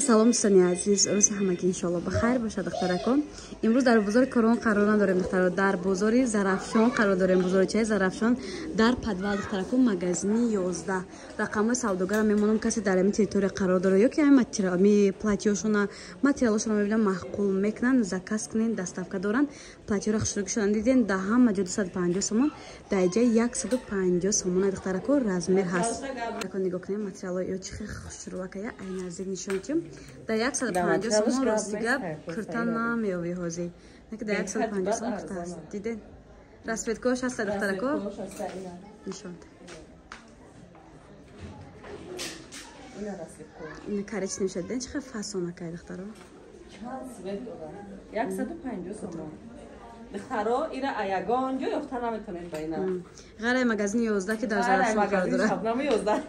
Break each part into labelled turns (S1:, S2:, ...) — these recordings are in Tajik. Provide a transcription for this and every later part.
S1: سلام دوستان عزیز، روز همگی انشالله بخیر باشه دخترکان. امروز در بازار کرون قرار نداریم دخترا، در بازار زرافشان قرار داریم. بازار چای زرافشان در پدوال دخترکان مغازه 11. رقم سوداگر میمونم کسی در این تریتوری قرار داره یا که این ماتریال پلاتیوشون ماتریالشون میبینم معقول میکنن، زکاس کنین، دستافکا دارن. پلاتیو رخشورگ شدن دیدین ده هم مجود 250 سومون، در جای 150 سومون دخترکان رزمیر هست. دخترکان نگاه کنین ماتریال یا چی خوشروکه یا این نزدیک نشونیم. در 150 سومون راستیگه کرتن نمیوی هازی. نکه در 150 سومون کرت است. دیدین؟ راسپیتکوش هست دخترکو؟ نشون. این کارش نمیشه. دن چه فاسونه که دخترو؟
S2: چند سوید داره. 150 سومون. دخترا ایره ایگان جو یختن نمیتونین بینه.
S1: غره مغازه 11 که در زرافشان قرار داره.
S2: شبنم 11.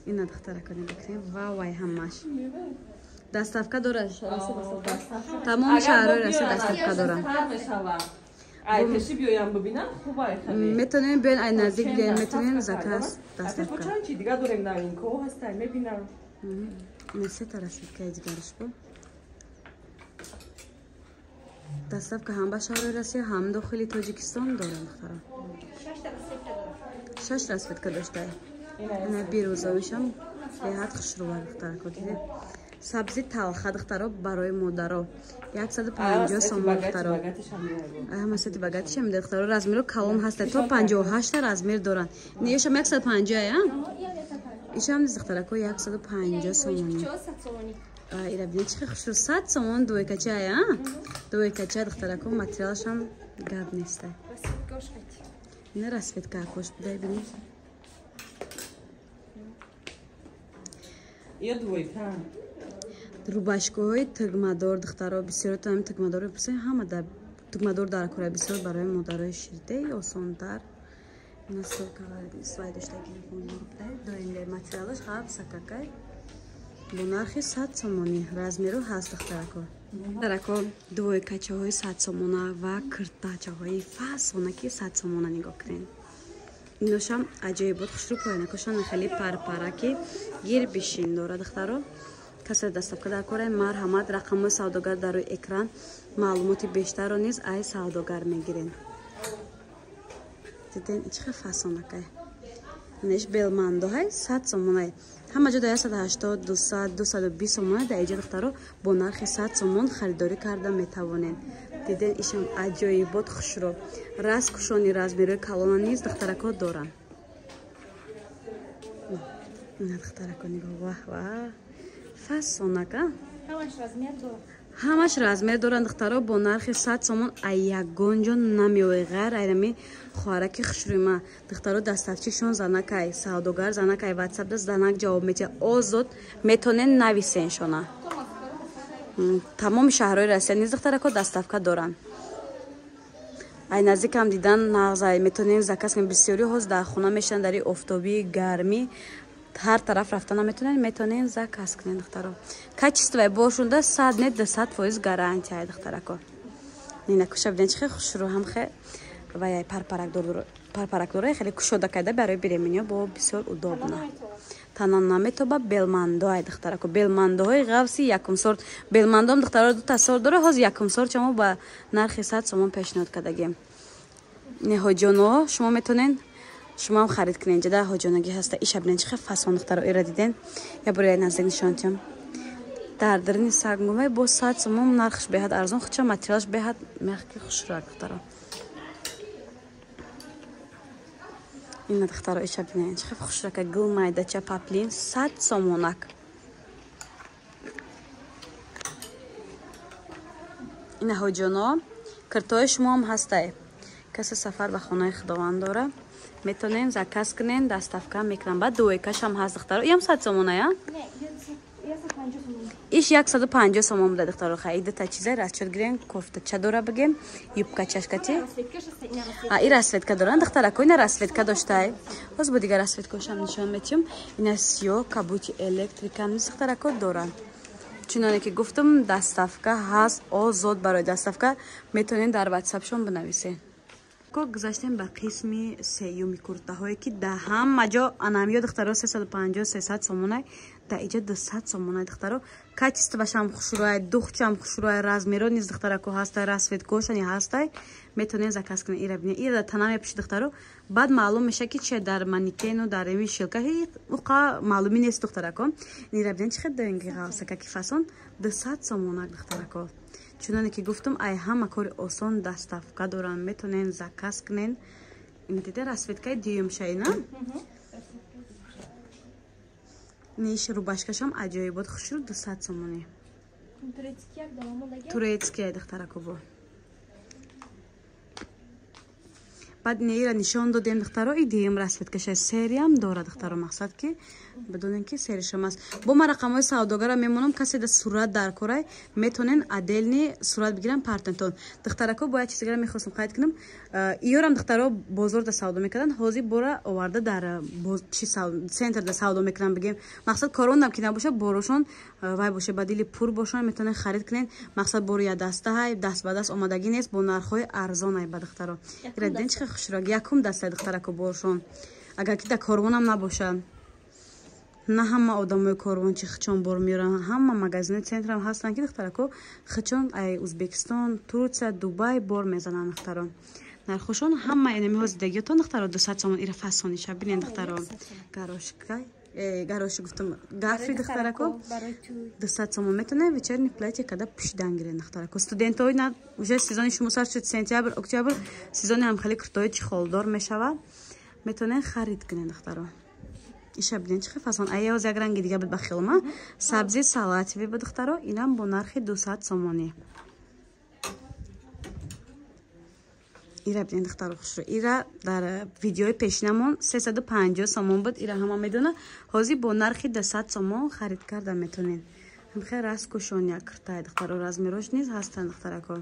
S1: این دخترکو نگاه وای همش. دستافکا داره. تمام شهرهای راستی دستافکا داره.
S2: کشی بیایم ببینم خوبه خیلی.
S1: میتونین بیاین این نزدیک بیاین، میتونین زکاس دستافکا.
S2: چند چی دیگه داریم در این کو هست میبینم.
S1: نسه ترسید که دیگرش بود. دستافکا هم با شهرهای راستی هم داخلی تاجیکستان داره دخترا. 6 راسپیتکا داشته. این بیروزاویشم لحظه خشروار دخترکو دیدید. سبزی تلخ دخترا برای مادرها 150 سومون دخترا. همه ستی باگاتش هم دخترا رزمیرو کلان هسته تا 58 رزمیر دارن. نیشم 150 یا؟ ایشم دخترا کو 150 سومون. اینا ببینید چه خوشو 100 سومون دوی کچه یا؟ دوی کچه دخترا کو ماتریالش هم گرد نیسته. نه راسپیت که خوش بده ببینید.
S2: یا دوی کن.
S1: روباشکوهای تگمادور دخترها بسیار تام تگمادور بسیار همه در تگمادور در کره بسیار برای مادرای شیرده آسان‌تر نسل کاری سوای داشته گیریم داریم ماتریالش خوب سککای بنرخی 100 سومونی رزمیرو هست دخترکو دوی کچه‌های 100 سومونه و کرتاچه‌های فاسونه 100 سومونه نگاه کنین ایناشم عجیب بود خوش رو پایینکشان خیلی پرپرکی گیر بشین داره دخترها کسی دستافکا در کره مرحمت رقم سوداگر در روی اکران معلوماتی بیشتر رو نیز ای سوداگر میگیرین دیدین چه فاسونه که نش بیلماندو های 100 سومونه همه جا 180 200 220 سومونه در اینجا دخترها با نرخ 100 سومون خریداری کرده میتوانین دیدین ایشم عجایب بود خوش رو راست کشانی رزمیروی کلان نیز دخترکا دارن نه دخترکا نگاه واه فاسوناکا همش رزمیر دارن دخترها با نرخ 100 سومون ایگونجا نمیوی غیر ایرمی خوارکی خشریما دخترها دستافچیشون زنکای سوداگر زنکای واتساپ دست زنک جواب میده آزاد میتونن نویسین شونا تمام شهرهای راستی نیز دخترها دستافکا دارن ای نزدیک هم دیدن نغزای میتونین زکاس که بسیاری هست در خونه میشن در افتابی گرمی هر طرف رفتن میتونین زکاس کنین دخترا کچیست و باشونده 100 نه 200% گارانتی های دخترکو نینا کشا بدین چه خوش رو هم خیلی و یه پرپرک دوره خیلی کشوده کده برای بیرمینیو با بسیار удобно تنان نامه تو با بیلماندو های دخترکو بیلماندو های غوسی یکم سورت بیلماندو هم دخترا دو تا سورت داره هاز یکم سورت شما با نرخ 100 سومون پیشنهاد کردگیم نه جانو شما میتونین شما هم خرید کنین اینجا در هاجانگی هسته ایش ببینین چه فاسون دخترا ایرا دیدین یا برای نزدیک نشانتیم در درین سگمومه با 100 سومون نرخش بهت ارزان خودش ماتریالش بهت مخکی خوش را دخترا این دخترا ایش ببینین چه خوش را که گل مایده چه پاپلین 100 سومونک این هاجانا کرتای شما هم هسته کسی سفر به خانه خداوند داره میتونین زکاس کنین دستافکا میکنن بعد دوی کش هم هست دخترا یم 100 سومونه یا؟ نه 150 سومون ایش 150 سومون بوده دخترا خیلی تا چیزای راست شد گرین کوفته چه دوره بگیم یوبکا چشکتی این راسفیتکا دارن دخترا کوین راسفیتکا داشته باز با دیگه راسفیتکاش هم نشون میتیم این سیو کابوتی الکتریک هم دخترا کو دارن چونانه که گفتم دستافکا هست آزاد برای دستافکا میتونین در واتساپ شون بنویسین کو گذاشتیم به قسمی سیومی کرته هایی که ده هم مجا انامیو دخترها 350 300 سومونه та иҷа 200 сомона духтаро качество башам хушрӯй духчам хушрӯй размеро низ духтара ко ҳастай расвет гошани ҳастай метонен заказ кунен ира бинен ира танам пеш духтаро баъд маълум меша ки че дар манекену дар ими шилка уқа маълуми нест духтара ко ира бинен чихе денги галсака ки фасон 200 сомона духтара ко чуноне ки гуфтам ай ҳама кори осон доставка доран метонен заказ кунен ин диде расветкаи дюймшаи на ниш рубашкашам аҷоибот хушрӯ 200 сомони турецкия духтара ко бо баъд неира нишон додем духтаро и дюйм расветкашаи сериям дора духтаро мақсад ки بدونن که سرشم است با ما رقم‌های سوداگرا میمونم کسی در صورت در کارای میتونن عدلنی صورت بگیرن پارتنتون دخترکو باید چیزی گرم میخواستم قید کنم ایورم دخترا بازار در سودا میکردن حاضی برا آورده در چی سنتر در سودا میکنن بگیم مقصد کارون که نباشه بروشون وای باشه بدیلی پور باشن میتونن خرید کنن مقصد برو یا دسته های دست به دست آمادگی نیست با نرخ‌های ارزان ای دخترا گردن چه خوشرا یکم دسته دخترکو بروشون اگر که در کارون هم نباشن نه همه آدمای کاروان چی خچون بار میرن همه مغازین سنتر هم هستن که دخترکو خچون ای ازبکستان ترکیه دبی بار میزنن دختران نرخشون همه اینمی ها زندگی تو دخترا 200 سومون ایره فسونی شب ببینین دخترا گاروش گفتم گافی دخترکو 200 سومون میتونه вечерний платье когда пушдан гирен дخترکو студентای نه уже сезон شما سر شد سپتامبر اکتبر сезон هم خیلی کرتای چخالدار میشوه میتونن خرید کنن دخترا ایشا ببینید چه فصل آیا از یک رنگ دیگه بود بخیلم سبزی سالاتیوی بود دخترا اینم با نرخ 200 سومانی ایرا ببینید دخترا خوش رو ایرا در ویدیوی پیشینمون 350 سومون بود ایرا همه میدونه حاضی با نرخ 200 سومون خرید کردن میتونین هم خیر راست کوشون یا کرتای دخترا رزمیروش نیز هستن دخترا کو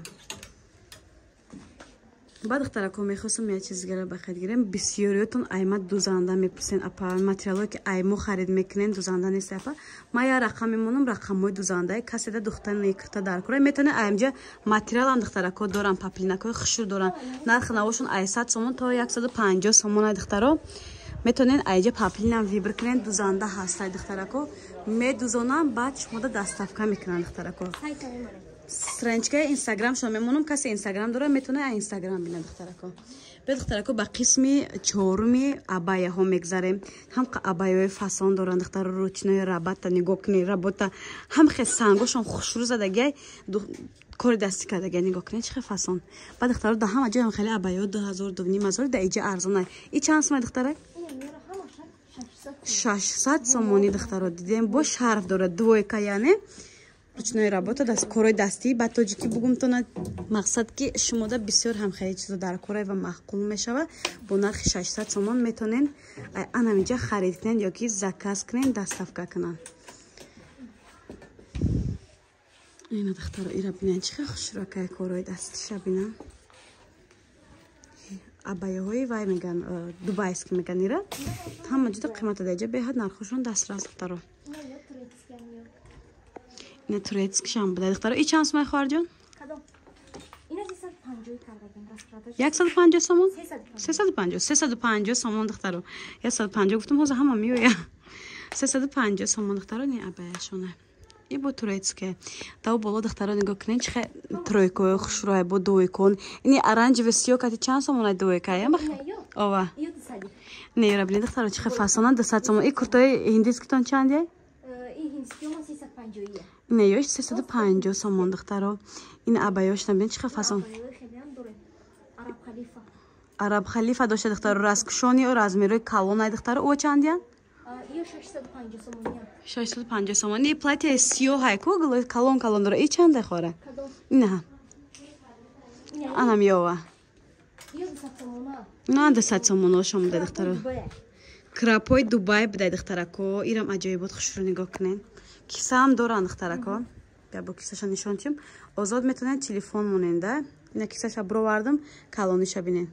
S1: بعد دخترکو میخواستم یه چیز گره بخرید گیرم بسیاریتون ایمت دوزنده میپرسین اپا ماتریالی که ایمو خرید میکنین دوزنده نیست اپا ما یه رقم میمونم رقمای دوزنده کسی ده دختر نیکرتا در کره میتونه ایمجا ماتریال هم دخترکو دارن پاپلینکای خشور دارن نرخ نوشون 100 سومون تا 150 سومون دخترا میتونین ایجا پاپلین هم ویبر کنین دوزنده هست دخترکو میدوزونن بعد شما ده دستافکا میکنن دخترکو страничка инстаграм шо мемонам касе инстаграм дора метавона инстаграм бинад духтарако бе духтарако ба қисми чоруми абаяҳо мегзарем ҳам абаяҳои фасон доранд духтаро ручнои работа нигоҳ кунед работа ҳам хе сангошон хушрӯ задагиай кори дастӣ кардагиай нигоҳ кунед чӣ хе фасон ба духтаро да ҳама ҷои ҳам хеле абаяҳо 2000-2000 да иҷа арзонай и чанд сомай духтарак 600 сомони духтаро дидем бо шарф дора двойка яъне ручной работа даст корои дастӣ ба тоҷики бугумтона мақсад ки шумода бисёр ҳам хеле чизо дар корай ва маъқул мешава бо нархи 600 сомон метонен анамиҷа харид кунен ёки заказ кунен доставка кунан ина духтаро ира бинен чихе хушрӯкай корои дастиша бинан абаяҳои вай меган дубайский меган ира ҳама ҷуда қимата даҷа беҳад нархошон дастрас духтаро نه турецкий шам буде духтаро и чанд сомай хоҳарҷон ина 150 сомон 350 сомон духтаро 150 гуфтам ҳозир ҳама меоя 350 сомон духтаро не абаяшона и бо турецкий дав боло духтаро нигоҳ кунед чихе тройкои хушрӯй бо дуйкон ини оранҷеви сиёкати чанд сомонай дуйкая ова не ира бинед духтаро чихе фасона 200 сомон и куртои ҳиндискитон чандяй نه یوش 350 سومون دخترا این عبایاش نبین چه فصل عرب خلیفه داشته دختر راسکشونی و رازمیروی کالون دختر او چندیان 650 سومون این پلاتیه سیاه های کو کالون داره ای چنده خوره نه انا میوه نه 200 سومون شما دخترا کراپوی دبی بده دخترا کو ایرم عجایبات خوش رو نگاه کنین کیسه هم دارن دخترکا بیا با کیسه‌ش نشون چیم آزاد میتونن تلفن موننده اینا کیسه‌ش برو وردم کالونیش ببینین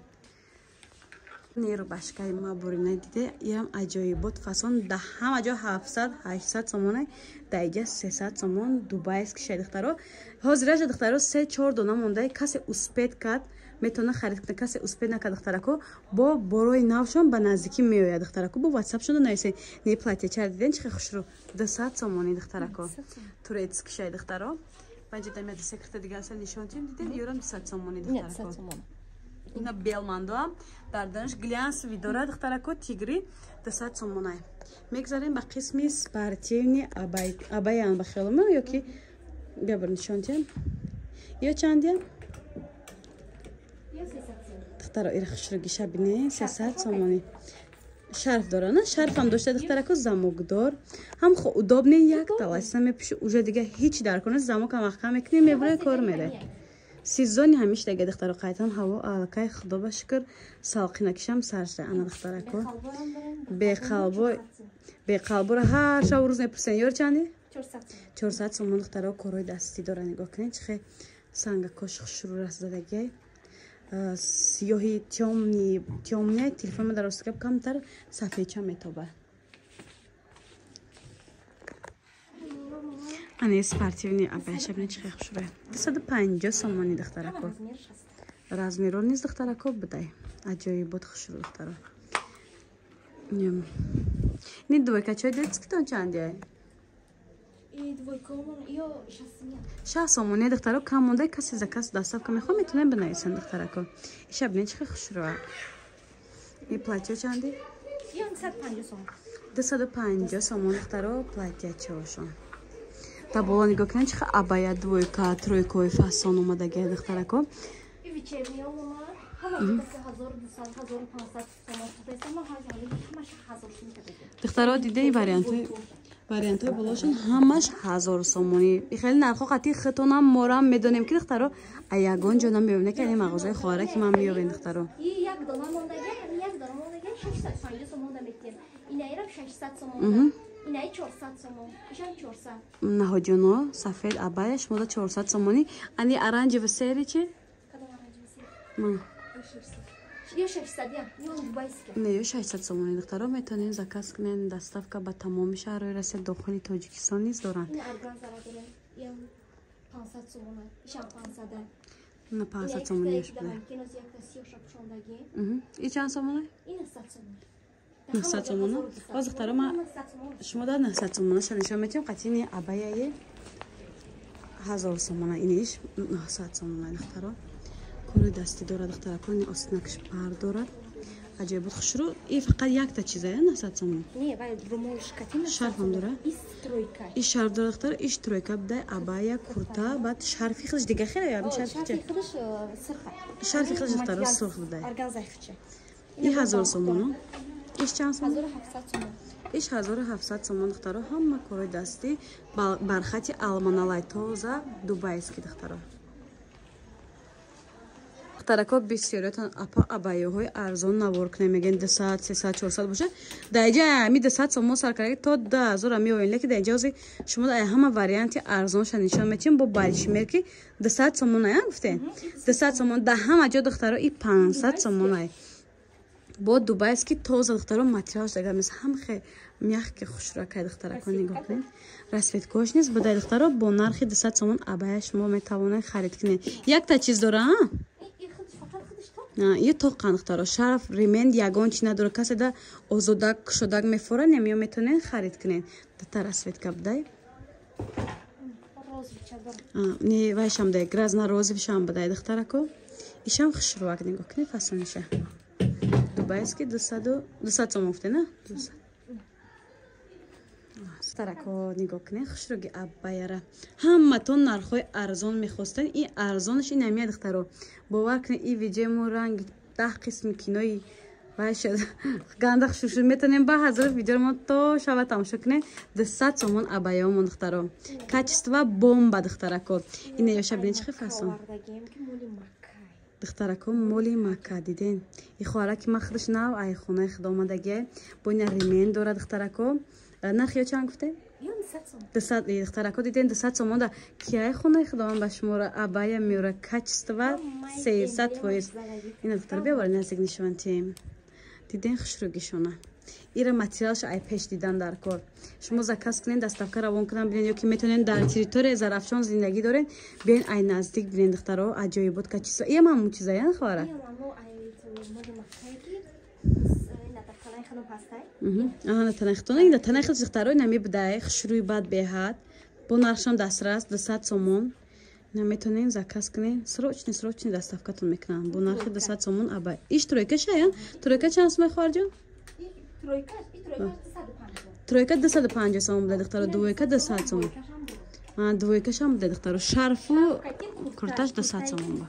S1: نیرو باشکای ما برینه دیده ایرم عجایبات فاصون ده همه جا 700 800 سومونه دایجا 300 سومون دبی است که دخترا حاضرش دخترا 3 4 دونه مونده کسی اسپید کرد метона харид кунад касе успех накард духтарако бо борои навшон ба наздикӣ меояд духтарако бо ватсапшон нависед не платье чар диден чихе хушру 200 сомони духтарако турецкишай духтаро баҷида мед секретар дигарса нишонтим диден юрам 200 сомони духтарако ина белмандоам дар данш глянсови дора духтарако тигри 200 сомонай мегзарем ба қисми спортивни абаян ба хелма ёки бебар нишонтим ё чандия духтаро ира хушруги шабине 300 сомони шарф дора на шарфам дошта духтарако замокдор ҳам удобне як таласа мепуши уже дига ҳеч даркона замокам вақта мекунем мебуре кор мере сезони ҳамиш дага духтаро қайтан ҳаво алакай худо ба шукр салқинакишам саршда ана духтарако беқалбора ҳар шабу рӯз мепурсен ёр чанди 400 сомон духтаро корои дастӣ дора нигоҳ кунед чихе сангакош хушру расдадагай сиёҳи тёмняй телефон дар остгап камтар сафедча метоба ани спортивни абаяшабне чихе хушра 250 сомони духтарако размеро низ духтарако будай аҷоибот хушру духтаро ни двойкачой детскитон чандия 60 сомони духтаро кам монда каси заказ доставка мехоҳ метунем бинависен духтарако ишабне чихе хушруа и платье чанди 250 сомон духтаро платье чошон та боло нигоҳ кунед чихе абая двойка тройкои фасон омадагия духтарако духтаро дидаи вариантҳои болошон ҳамаш 1000 сомонӣ хеле нархо қатъи хитонам морам медонем ки духтаро а ягон ҷо намебинем ки ин мағозаи хоҳара ки ман меёбем духтаро наҳоҷоно сафед абая шумода 400 сомонӣ ани оранҷеви сери чи не ё 600 сомонӣ духтаро метавонем заказ кунем доставка ба тамоми шаҳрҳои Россия дохили Тоҷикистон низ доранд на 500 сомонӣ и чанд сомона 900 сомона боз духтаро ма шумо дар 900 сомона ша нишон метавонем қатъи абаяи 1000 сомона иниш 900 сомона духтаро кори дастӣ дорад духтарако ин остинакш пар дорад аҷоибот хушру и фақат якта чизая 900 сомон шарфам дора и шарф дора духтаро иш тройка буда абая курта баъд шарфи худаш дига хеле ярм шарфи худаш духтаро сурх буда и 1000 сомон иш чанд сомон иш 1700 сомон духтаро ҳама корои дастӣ бархати алманалай тоза дубайски духтаро духтарако бисёриятон абаяҳои арзон навор кунем мегӯем 200 300 400 бошад дар ҷа ами 200 сомон саркардаги то 2000 меоем леки дар ҷози шумо дар ҳама варианти арзонша нишон метиҳем бо балишмер ки 200 сомон ая гуфтем 200 сомон дар ҳама ҷо духтаро и 500 сомон ай бо дубайски тоза духтаро материалш дага мес ҳамхе мягкий хушракай духтарако нигоҳ кунед расветкош низ будай духтаро бо нархи 200 сомон абая шумо метавонед харид кунед якта чиз дора ё тоқан духтаро шарф ремень ягон чи надора касе да озодак кушодак мефора нем ё метавонед харид кунед дата расветка будай не вайшам дай гразна розовишам будай духтарако ишам хушруак нигоҳ кунед фасониша дубайски 200 сомон гуфте на 200 духтарако нигоҳ кунед хушруги абаяра ҳаматон нархҳои арзон мехостанд ин арзонаш ин амия духтаро бовар кунед ин видеомо ранги 10 қисми кинои вайшад ганда хушрук метавонем ба ҳазор видеомо то шаба тамошо кунед 200 сомон абаяомон духтаро качество бомба духтарако ина ёша бинед чихе фасон духтарако моли макка диден и хоҳараки ма худаш нав ай хонаи худ омадагия бо ина ремен дора духтарако нархи ё чанд гуфте 200 духтарако диден 200 сомон да кияи хонаи худованд ба шумора абая меора качество 300% ина духтаро бевори наздик нишонтем диден хушругишона ира материалш ай пеш дидан дар кор шумо заказ кунед доставка равон кунам бинед ёки метонен дар территорияи Зарафшон зиндагӣ дорен биён ай наздик бинед духтаро аҷоибот ка чизо ия мамун чиза я хавара аҳана танахтона инда танахит духтаро нами будай хушрӯи бад беҳад бо нархшам дастрас 200 сомон наметонен заказ кунен срочни доставкатон мекунам бо нархи 200 сомон аба иш тройка шая тройка чанд сомон хаварҷон тройка 250 сомон буде духтаро двойка 200 сомон двойкашам буде духтаро шарфу курташ 200 сомон ба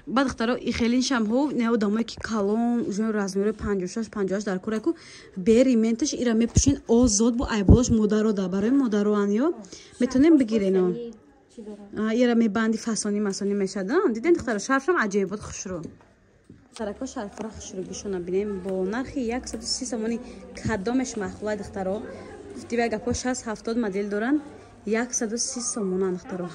S1: ба духтаро и хелин шамҳо не одамое ки калон уже размери 56 58 дар кораку бери менташ ира мепушин озод бо айболаш модарода барои модароан ё метонем бигирен ира мебанди фасони масони мешадан диден духтаро шарфшам аҷоибот хушрӯ сарако шарфра хушрӯгишона бинем бо нархи 130 сомони кадомеш махлуа духтаро гуфтива гапо 60 70 модел доран 130 сомон духтаро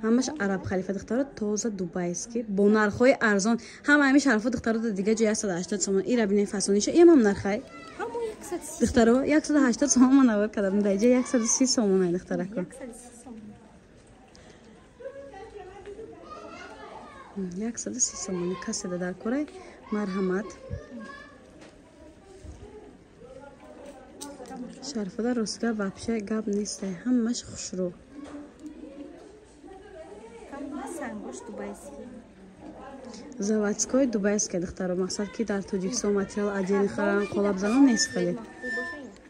S1: ҳамаш араб халифа духтаро тоза дубайский бо нархҳои арзон ҳама ҳамин шарфо духтаро дига ҷо 180 сомон ира бинем фасониша ям ҳам нархай духтаро 180 сомон ман авор кардам даҷа 130 сомон ай духтарако 130 сомон каседа дар корай марҳамат шарфода ростга вообще гап нест ҳамаш хушрӯ заводской дубайский духтаро мақсад ки дар тоҷикистон материал отдельно харан қолабзанон нест хеле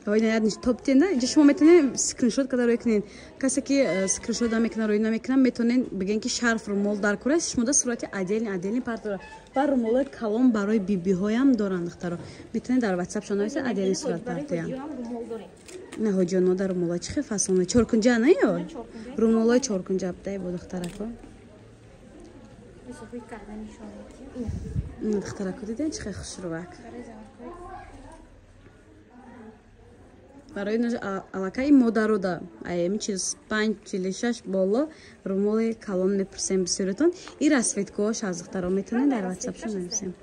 S1: топтен да ҷа шумо метонед скриншот карда рӯй кунед касе ки скриншот намекунад рӯй намекунад метонед бигӯен ки шарф румол дар кораст шумо да сурати отдельный парт дора ва румолои калон барои бибиҳоям доранд духтаро метонед дар ватсап шон нависед отдельный сурат партиям не ҳоҷоно дар румолои чихе фасоне чоркунҷа не ё румолои чоркунҷа будай бо духтарако духтарако диден чихе хушрӯвак барои аллакай модарода аями 45-46 боло румоли калон мепурсем бисёритон и расветкош аз духтаро метонен дар ватсапшо нависем